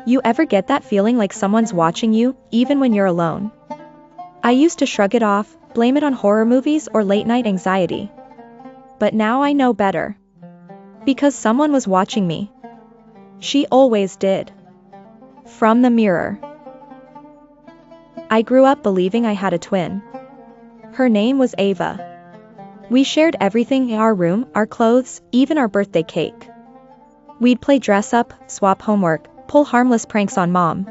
You ever get that feeling like someone's watching you, even when you're alone? I used to shrug it off, blame it on horror movies or late-night anxiety. But now I know better. Because someone was watching me. She always did. From the mirror. I grew up believing I had a twin. Her name was Ava. We shared everything in our room, our clothes, even our birthday cake. We'd play dress up, swap homework, pull harmless pranks on mom.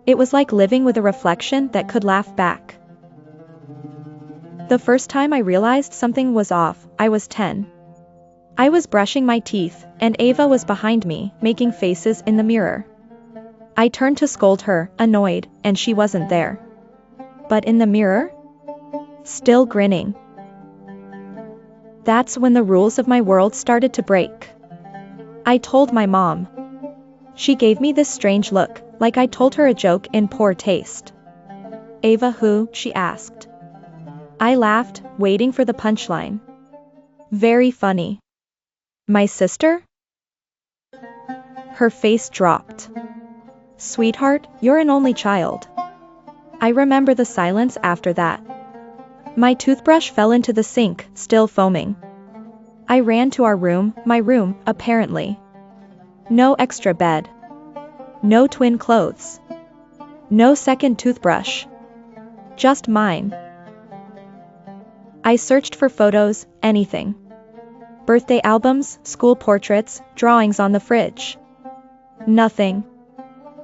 It was like living with a reflection that could laugh back. The first time I realized something was off, I was 10. I was brushing my teeth, and Ava was behind me, making faces in the mirror. I turned to scold her, annoyed, and she wasn't there. But in the mirror? Still grinning. That's when the rules of my world started to break. I told my mom. She gave me this strange look, like I told her a joke in poor taste. Ava who? She asked. I laughed, waiting for the punchline. Very funny. My sister? Her face dropped. Sweetheart, you're an only child. I remember the silence after that. My toothbrush fell into the sink, still foaming. I ran to our room, my room, apparently. No extra bed. No twin clothes. No second toothbrush. Just mine. I searched for photos, anything. Birthday albums, school portraits, drawings on the fridge. Nothing.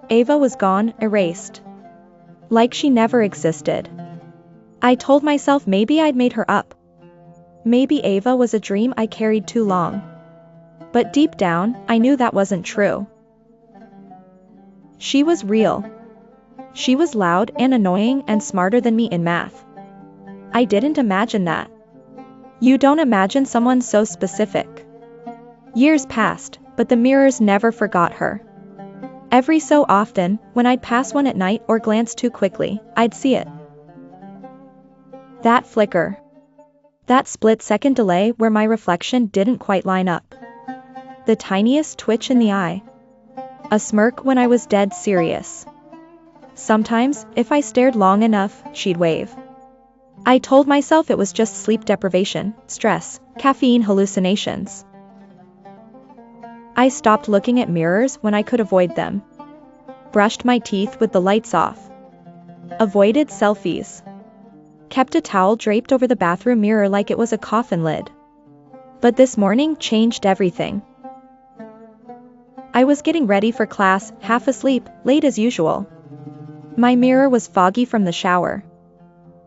Ava was gone, erased. Like she never existed. I told myself maybe I'd made her up. Maybe Ava was a dream I carried too long. But deep down, I knew that wasn't true. She was real. She was loud and annoying and smarter than me in math. I didn't imagine that. You don't imagine someone so specific. Years passed, but the mirrors never forgot her. Every so often, when I'd pass one at night or glance too quickly, I'd see it. That flicker. That split-second delay where my reflection didn't quite line up. The tiniest twitch in the eye. A smirk when I was dead serious. Sometimes, if I stared long enough, she'd wave. I told myself it was just sleep deprivation, stress, caffeine hallucinations. I stopped looking at mirrors when I could avoid them. Brushed my teeth with the lights off. Avoided selfies. Kept a towel draped over the bathroom mirror like it was a coffin lid. But this morning changed everything. I was getting ready for class, half asleep, late as usual. My mirror was foggy from the shower.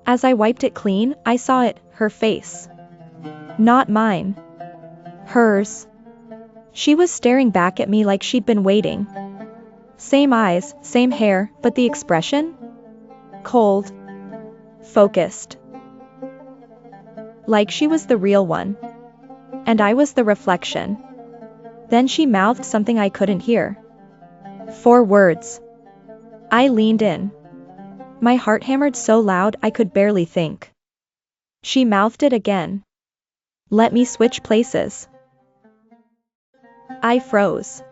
As I wiped it clean, I saw it, her face. Not mine. Hers. She was staring back at me like she'd been waiting. Same eyes, same hair, but the expression? Cold. Focused. Like she was the real one. And I was the reflection. Then she mouthed something I couldn't hear. 4 words. I leaned in. My heart hammered so loud I could barely think. She mouthed it again. Let me switch places. I froze.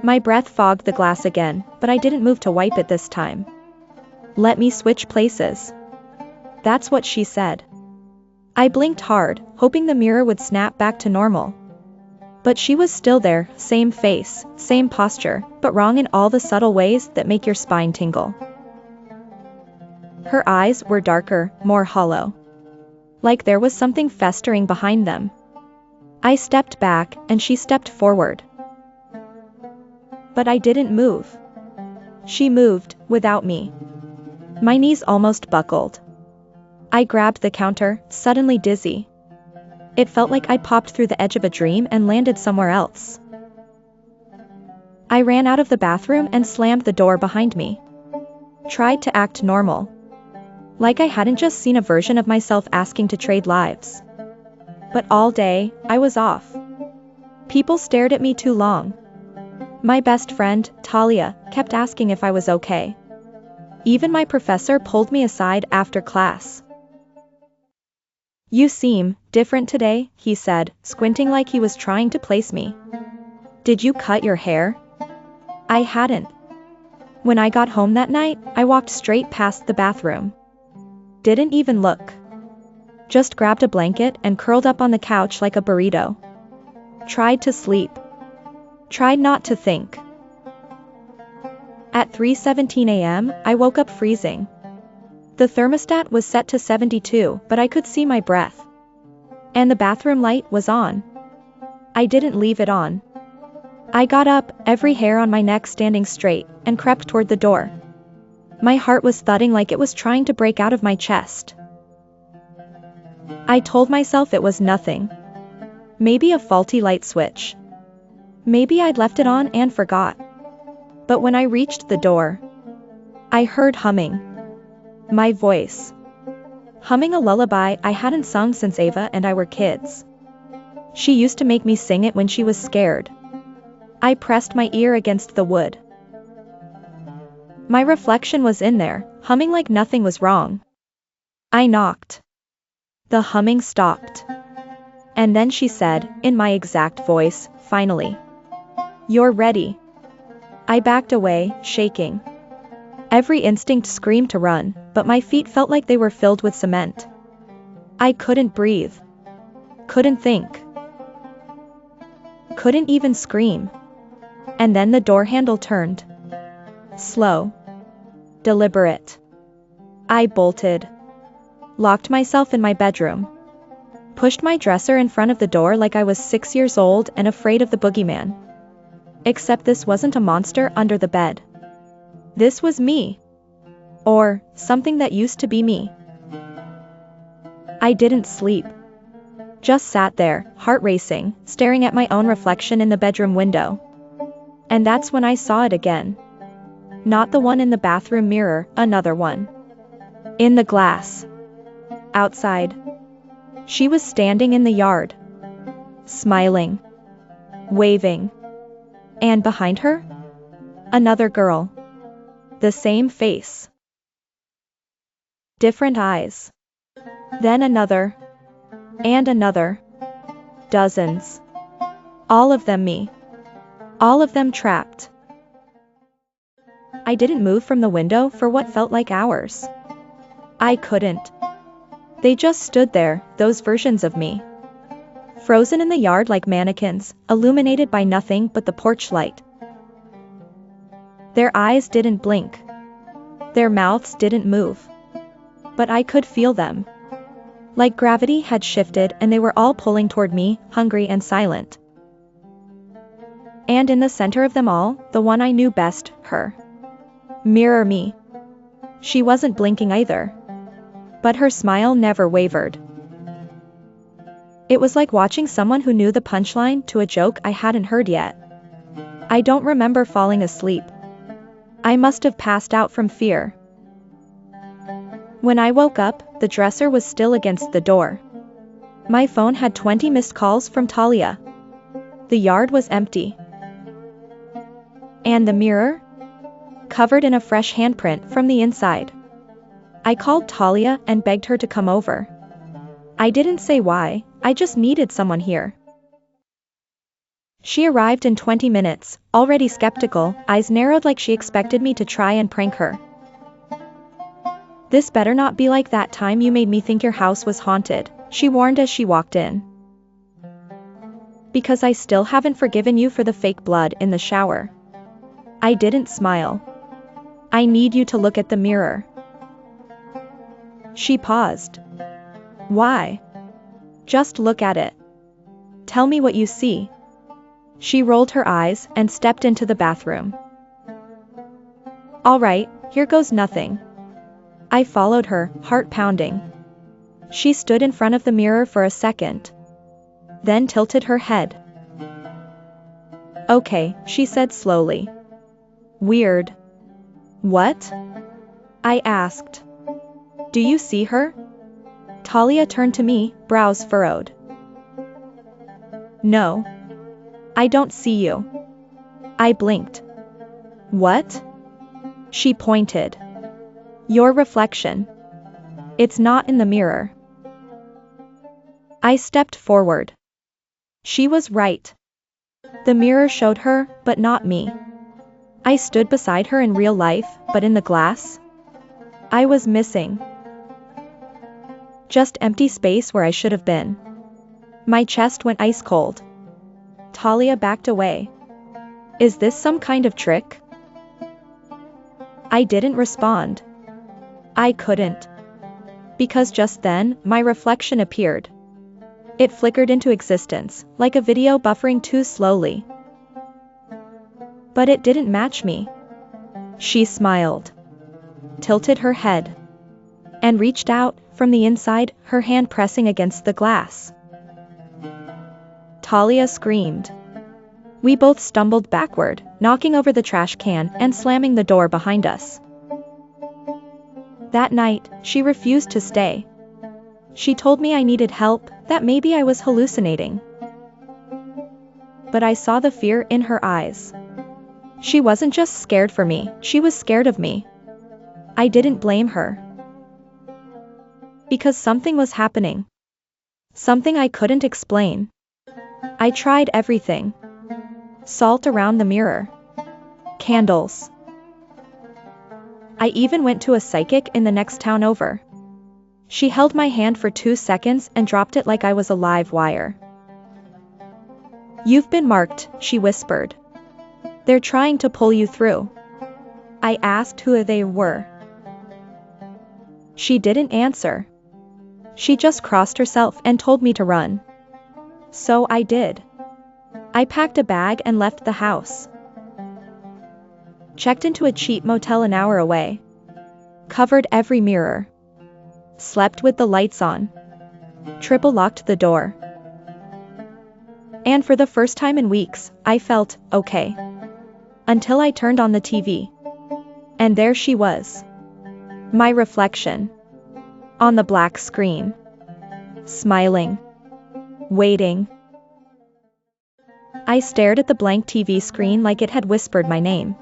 My breath fogged the glass again, but I didn't move to wipe it this time. Let me switch places. That's what she said. I blinked hard, hoping the mirror would snap back to normal. But she was still there, same face, same posture, but wrong in all the subtle ways that make your spine tingle. Her eyes were darker, more hollow. Like there was something festering behind them. I stepped back, and she stepped forward. But I didn't move. She moved, without me. My knees almost buckled. I grabbed the counter, suddenly dizzy. It felt like I popped through the edge of a dream and landed somewhere else. I ran out of the bathroom and slammed the door behind me. Tried to act normal. Like I hadn't just seen a version of myself asking to trade lives. But all day, I was off. People stared at me too long. My best friend, Talia, kept asking if I was okay. Even my professor pulled me aside after class. You seem different today, he said, squinting like he was trying to place me. Did you cut your hair? I hadn't. When I got home that night, I walked straight past the bathroom. Didn't even look. Just grabbed a blanket and curled up on the couch like a burrito. Tried to sleep. Tried not to think. At 3:17 a.m., I woke up freezing. The thermostat was set to 72, but I could see my breath. And the bathroom light was on. I didn't leave it on. I got up, every hair on my neck standing straight, and crept toward the door. My heart was thudding like it was trying to break out of my chest. I told myself it was nothing. Maybe a faulty light switch. Maybe I'd left it on and forgot. But when I reached the door, I heard humming. My voice. Humming a lullaby I hadn't sung since Ava and I were kids. She used to make me sing it when she was scared. I pressed my ear against the wood. My reflection was in there, humming like nothing was wrong. I knocked. The humming stopped. And then she said, in my exact voice, finally. "You're ready." I backed away, shaking. Every instinct screamed to run, but my feet felt like they were filled with cement. I couldn't breathe. Couldn't think. Couldn't even scream. And then the door handle turned. Slow. Deliberate. I bolted. Locked myself in my bedroom. Pushed my dresser in front of the door like I was 6 years old and afraid of the boogeyman. Except this wasn't a monster under the bed. This was me. Or something that used to be me. I didn't sleep. Just sat there, heart racing, staring at my own reflection in the bedroom window. And that's when I saw it again. Not the one in the bathroom mirror, another one. In the glass. Outside. She was standing in the yard. Smiling. Waving. And behind her? Another girl. The same face. Different eyes. Then another. And another. Dozens. All of them me. All of them trapped. I didn't move from the window for what felt like hours. I couldn't. They just stood there, those versions of me. Frozen in the yard like mannequins, illuminated by nothing but the porch light. Their eyes didn't blink. Their mouths didn't move. But I could feel them. Like gravity had shifted and they were all pulling toward me, hungry and silent. And in the center of them all, the one I knew best, her. Mirror me. She wasn't blinking either. But her smile never wavered. It was like watching someone who knew the punchline to a joke I hadn't heard yet. I don't remember falling asleep. I must have passed out from fear. When I woke up, the dresser was still against the door. My phone had 20 missed calls from Talia. The yard was empty. And the mirror? Covered in a fresh handprint from the inside. I called Talia and begged her to come over. I didn't say why, I just needed someone here. She arrived in 20 minutes, already skeptical, eyes narrowed like she expected me to try and prank her. "This better not be like that time you made me think your house was haunted," she warned as she walked in. "Because I still haven't forgiven you for the fake blood in the shower." I didn't smile. "I need you to look at the mirror." She paused. "Why?" "Just look at it. Tell me what you see." She rolled her eyes and stepped into the bathroom. "All right, here goes nothing." I followed her, heart pounding. She stood in front of the mirror for a second. Then tilted her head. "Okay," she said slowly. "Weird." "What?" I asked. "Do you see her?" Talia turned to me, brows furrowed. "No. I don't see you." I blinked. "What?" She pointed. "Your reflection. It's not in the mirror." I stepped forward. She was right. The mirror showed her, but not me. I stood beside her in real life, but in the glass, I was missing. Just empty space where I should have been. My chest went ice cold. Talia backed away. Is this some kind of trick? I didn't respond. I couldn't. Because just then, my reflection appeared. It flickered into existence, like a video buffering too slowly. But it didn't match me. She smiled, tilted her head, and reached out, from the inside, her hand pressing against the glass. Talia screamed. We both stumbled backward, knocking over the trash can and slamming the door behind us. That night, she refused to stay. She told me I needed help, that maybe I was hallucinating. But I saw the fear in her eyes. She wasn't just scared for me, she was scared of me. I didn't blame her. Because something was happening. Something I couldn't explain. I tried everything. Salt around the mirror. Candles. I even went to a psychic in the next town over. She held my hand for 2 seconds and dropped it like I was a live wire. You've been marked, she whispered. They're trying to pull you through. I asked who they were. She didn't answer. She just crossed herself and told me to run. So I did. I packed a bag and left the house. Checked into a cheap motel an hour away. Covered every mirror. Slept with the lights on. Triple locked the door. And for the first time in weeks, I felt okay. Until I turned on the TV. And there she was. My reflection. On the black screen. Smiling. Waiting. I stared at the blank TV screen like it had whispered my name.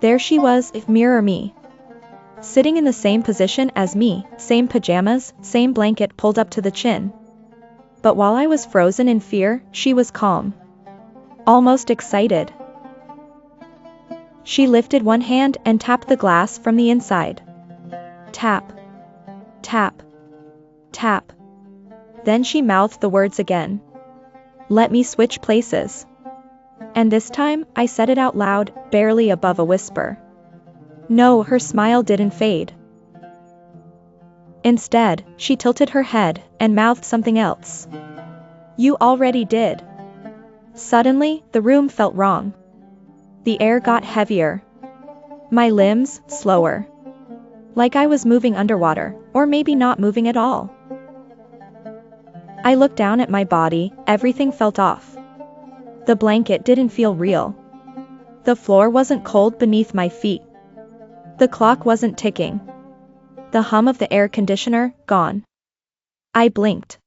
There she was, mirror me. Sitting in the same position as me, same pajamas, same blanket pulled up to the chin. But while I was frozen in fear, she was calm. Almost excited. She lifted one hand and tapped the glass from the inside. Tap. Tap. Tap. Then she mouthed the words again. Let me switch places. And this time, I said it out loud, barely above a whisper. No, her smile didn't fade. Instead, she tilted her head and mouthed something else. You already did. Suddenly, the room felt wrong. The air got heavier. My limbs, slower. Like I was moving underwater, or maybe not moving at all. I looked down at my body, everything felt off. The blanket didn't feel real. The floor wasn't cold beneath my feet. The clock wasn't ticking. The hum of the air conditioner, gone. I blinked.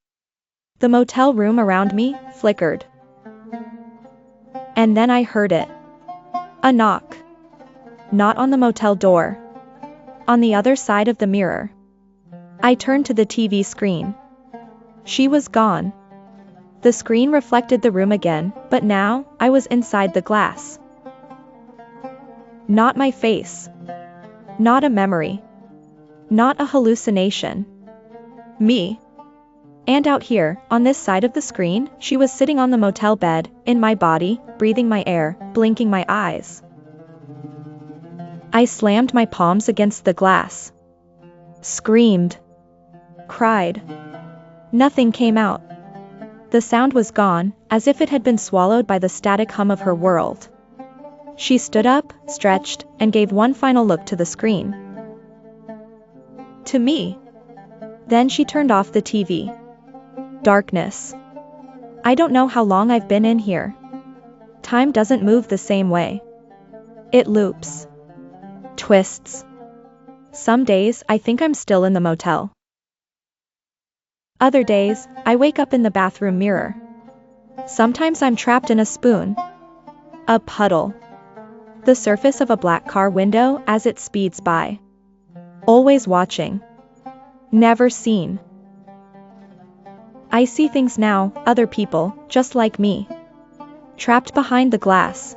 The motel room around me flickered. And then I heard it. A knock. Not on the motel door. On the other side of the mirror. I turned to the TV screen. She was gone. The screen reflected the room again, but now, I was inside the glass. Not my face. Not a memory. Not a hallucination. Me. And out here, on this side of the screen, she was sitting on the motel bed, in my body, breathing my air, blinking my eyes. I slammed my palms against the glass. Screamed. Cried. Nothing came out. The sound was gone, as if it had been swallowed by the static hum of her world. She stood up, stretched, and gave one final look to the screen. To me. Then she turned off the TV. Darkness. I don't know how long I've been in here. Time doesn't move the same way. It loops. Twists. Some days, I think I'm still in the motel. Other days, I wake up in the bathroom mirror. Sometimes I'm trapped in a spoon. A puddle. The surface of a black car window as it speeds by. Always watching. Never seen. I see things now, other people, just like me. Trapped behind the glass.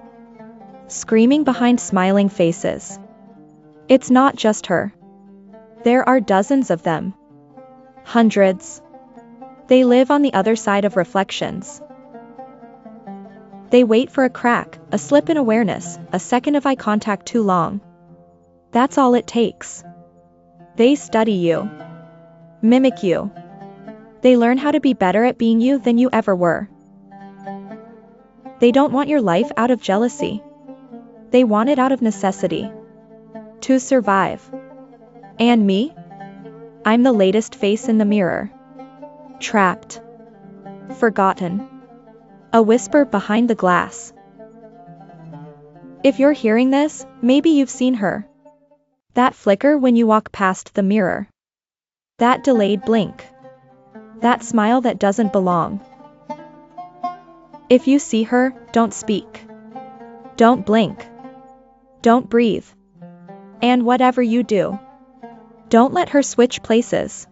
screaming behind smiling faces. It's not just her. There are dozens of them. Hundreds. They live on the other side of reflections. They wait for a crack, a slip in awareness, a second of eye contact too long. That's all it takes. They study you. Mimic you. They learn how to be better at being you than you ever were. They don't want your life out of jealousy. They want it out of necessity. To survive. And me? I'm the latest face in the mirror. Trapped. Forgotten. A whisper behind the glass. If you're hearing this, maybe you've seen her. That flicker when you walk past the mirror. That delayed blink. That smile that doesn't belong. If you see her, don't speak. Don't blink. Don't breathe. And whatever you do, don't let her switch places.